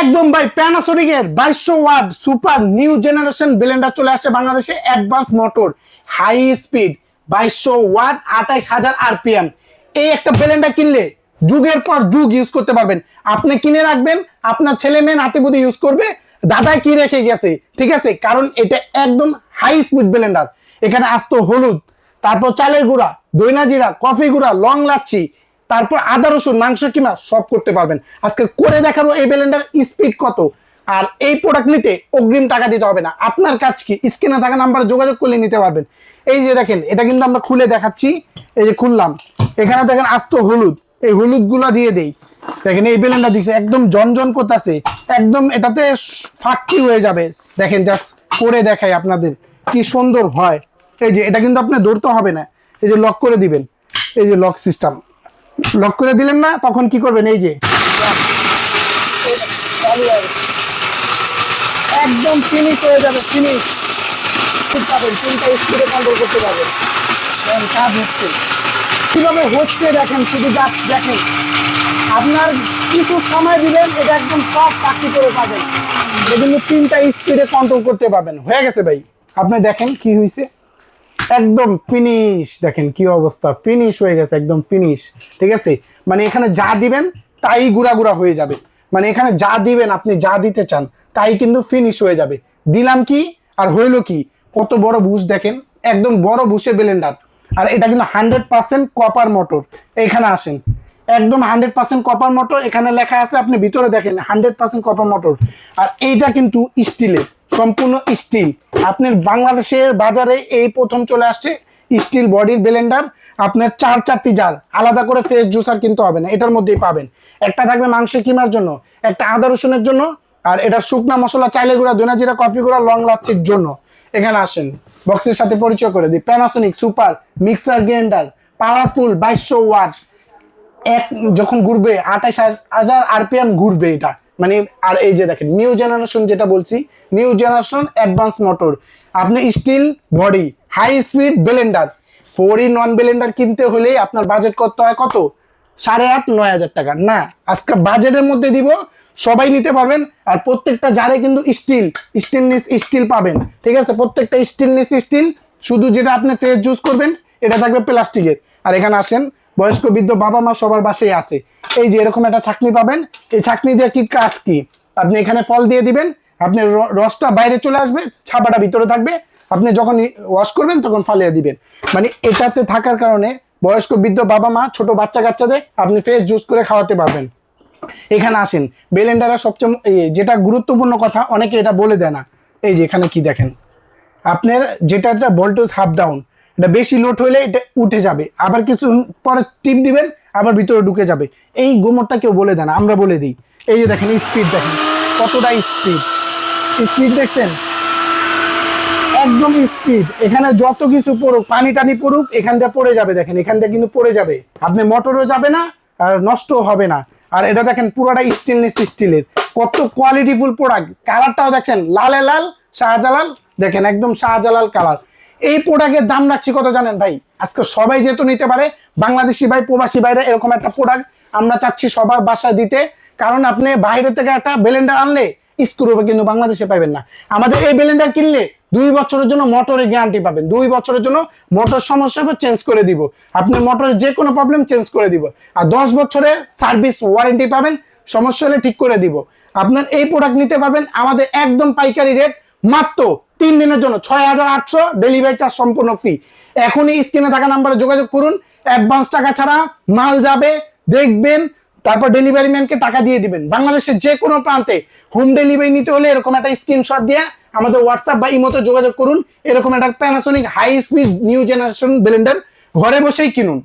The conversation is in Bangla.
একদম ভাই প্যানাসোনিকের 2200 watt super new generation blender চলে আসছে বাংলাদেশে, advance motor, high speed, 2200 watt, 28000 RPM. এই একটা ব্লেন্ডার কিনলে যুগের পর যুগ ইউজ করতে পারবেন। আপনি কিনে রাখবেন, আপনার ছেলে মেয়ে নাতিপুতি ইউজ করবে, দাদা কি রেখে গেছে, ঠিক আছে? কারণ এটা একদম হাই স্পিড ব্লেন্ডার। এখানে আস্ত হলুদ, তারপর চালের গুঁড়া, দইনা জিরা, কফি গুঁড়া, লং লাচ্ছি, তারপর আদা রসুন, মাংস কিমা সব করতে পারবেন। আজকে করে দেখাবো এই ব্লেন্ডার স্পিড কত। আর এই প্রোডাক্ট নিতে অগ্রিম টাকা দিতে হবে না, আপনার কাজ কি স্ক্রিনে থাকা নাম্বারে যোগাযোগ করলে নিতে পারবেন। এই যে দেখেন, এটা কিন্তু আমরা খুলে দেখাচ্ছি। এই যে খুললাম, এখানে দেখেন আস্ত হলুদ, এই হলুদ গুলা দিয়ে দেই। দেখেন এই ব্লেন্ডার দিচ্ছে একদম জনজন করতেছে, একদম এটাতে ফাঁকি হয়ে যাবে। দেখেন জাস্ট করে দেখাই আপনাদের কি সুন্দর হয়। এই যে এটা কিন্তু আপনার ধরতে হবে না, এই যে লক করে দিবেন, এই যে লক সিস্টেম, লক করে দিলেন না, তখন কি করবেন, এই যে একদম ফিনিশ হয়ে যাবে, ফিনিশ পাবেন, তিনটা স্পিডে কন্ট্রোল করতে পারবেন। কাজ হচ্ছে কিভাবে হচ্ছে দেখেন, শুধু জাস্ট দেখেন। আপনার কিছু সময় দিবেন, এটা একদম সব চাকরি করে পাবেন। এজন্য তিনটা স্পিডে কন্ট্রোল করতে পারবেন। হয়ে গেছে ভাই, আপনি দেখেন কি হয়েছে, একদম ফিনিশ। দেখেন কি অবস্থা, ফিনিশ হয়ে গেছে, একদম ফিনিশ। ঠিক আছে, মানে এখানে যা দিবেন তাই গুড়া গুড়া হয়ে যাবে। মানে এখানে যা দিবেন, আপনি যা দিতে চান তাই কিন্তু ফিনিশ হয়ে যাবে। দিলাম কি আর হইলো কি, কত বড় বুশ দেখেন, একদম বড় বুশের ব্লেন্ডার। আর এটা কিন্তু 100% কপার মোটর। এখানে আসেন, একদম 100% কপার মোটর। এখানে লেখা আছে, আপনি ভিতরে দেখেন 100% কপার মোটর। আর এইটা কিন্তু স্টিলের, সম্পূর্ণ স্টিল। আপনার বাংলাদেশের বাজারে এই প্রথম চলে আসছে স্টিল বডির ব্লেন্ডার। আপনার চারটি জার, আলাদা করে ফ্রেশ জুসার কিনতে হবে না, এটার মধ্যেই পাবেন। একটা থাকবে মাংস কিমার জন্য, একটা আদা রসুনের জন্য, আর এটা শুকনা মশলা, চাইলে গুঁড়া, ধনা জিরা, কফি গুঁড়া, লং লাচ্ছির জন্য। এখানে আসেন, বক্সের সাথে পরিচয় করে দিই। Panasonic super mixer grinder, powerful, 2200 watt, এক যখন ঘুরবে 28000 আরপিএম ঘুরবে এটা, মানে। আর এই যে দেখেন নিউ জেনারেশন, যেটা বলছি নিউ জেনারেশন অ্যাডভান্স মোটর। আপনি steel body high speed blender, 4-in-1 blender কিনতে হলে আপনার বাজেট করতে হয় কত, 8,500-9,000 টাকা। না, আজকে বাজেটের মধ্যে দিব, সবাই নিতে পারবেন। আর প্রত্যেকটা জারে কিন্তু স্টেনলেস স্টিল পাবেন, ঠিক আছে? প্রত্যেকটা স্টেনলেস স্টিল, শুধু যেটা আপনি ফ্রেশ জুস করবেন এটা থাকবে প্লাস্টিকের। আর এখানে আসেন, বয়স্ক বৃদ্ধ বাবা মা সবার বাসায় আছে। এই যে এরকম একটা ছাকনি পাবেন, এই ছাকনি দিয়ে কি কাজ কি, আপনি এখানে ফল দিয়ে দিবেন, আপনি রসটা বাইরে চলে আসবে, ছাপাটা ভিতরে থাকবে। আপনি যখন ওয়াশ করবেন তখন ফালিয়ে দিবেন। মানে এটাতে থাকার কারণে বয়স্ক বৃদ্ধ বাবা মা, ছোট বাচ্চা কাচ্চাদের আপনি ফ্রেশ জুস করে খাওয়াতে পারবেন। এখানে আসেন, ব্লেন্ডারের সবচেয়ে যেটা গুরুত্বপূর্ণ কথা, অনেকে এটা বলে দেয় না। এই যে এখানে কি দেখেন, আপনার যেটা ভোল্টেজ হাফ ডাউন, এটা বেশি লোড হইলে এটা উঠে যাবে, আবার কিছু পরে টিপ দিবেন, আবার ভিতরে ঢুকে যাবে। এই গোমরটা কেউ বলে দেয় না, আমরা বলে দিই। এই যে দেখেন স্পিড, দেখেন কতটা স্পিড, স্পিড দেখছেন, একদম স্পিড। এখানে যত কিছু পড়ুক, পানি টানি পড়ুক, এখান দিয়ে পড়ে যাবে। দেখেন এখান দিয়ে কিন্তু পড়ে যাবে, আপনি মোটরও যাবে না আর নষ্ট হবে না। আর এটা দেখেন পুরোটা স্টেনলেস স্টিলের, কত কোয়ালিটিফুল প্রোডাক্ট। কালারটাও দেখেন লালে লাল, শাহজালাল, দেখেন একদম শাহজালাল কালার। এই প্রোডাক্টের দাম রাখছি কত জানেন ভাই? আজকে সবাই যেহেতু নিতে পারে, বাংলাদেশি ভাই, প্রবাসী ভাইরা, এরকম একটা প্রোডাক্ট আমরা চাচ্ছি সবার বাসায় দিতে। কারণ আপনি বাইরে থেকে একটা ব্লেন্ডার আনলে স্ক্রুবে কিন্তু বাংলাদেশে পাবেন না। আমাদের এই ব্লেন্ডার কিনলে 2 বছরের জন্য মোটরের গ্যারান্টি পাবেন। 2 বছরের জন্য মোটর সমস্যা হবে চেঞ্জ করে দিব, আপনি মোটরের যে কোনো প্রবলেম চেঞ্জ করে দিব। আর 10 বছরের সার্ভিস ওয়ারেন্টি পাবেন, সমস্যা হলে ঠিক করে দিব। আপনার এই প্রোডাক্ট নিতে পারবেন আমাদের একদম পাইকারি রেট, মাত্র 3 দিনের জন্য 6,800, ডেলিভারি চার্জ সম্পূর্ণ ফ্রি। এখনই স্ক্রিনে থাকা নাম্বারে যোগাযোগ করুন, অ্যাডভান্স টাকা ছাড়া মাল যাবে, দেখবেন, তারপর ডেলিভারি ম্যানকে টাকা দিয়ে দিবেন। বাংলাদেশের যে কোনো প্রান্তে হোম ডেলিভারি নিতে হলে এরকম একটা স্ক্রিনশট দিয়ে আমাদের হোয়াটসঅ্যাপ বা ইমোতে যোগাযোগ করুন। এরকম একটা Panasonic high speed new generation blender ঘরে বসেই কিনুন।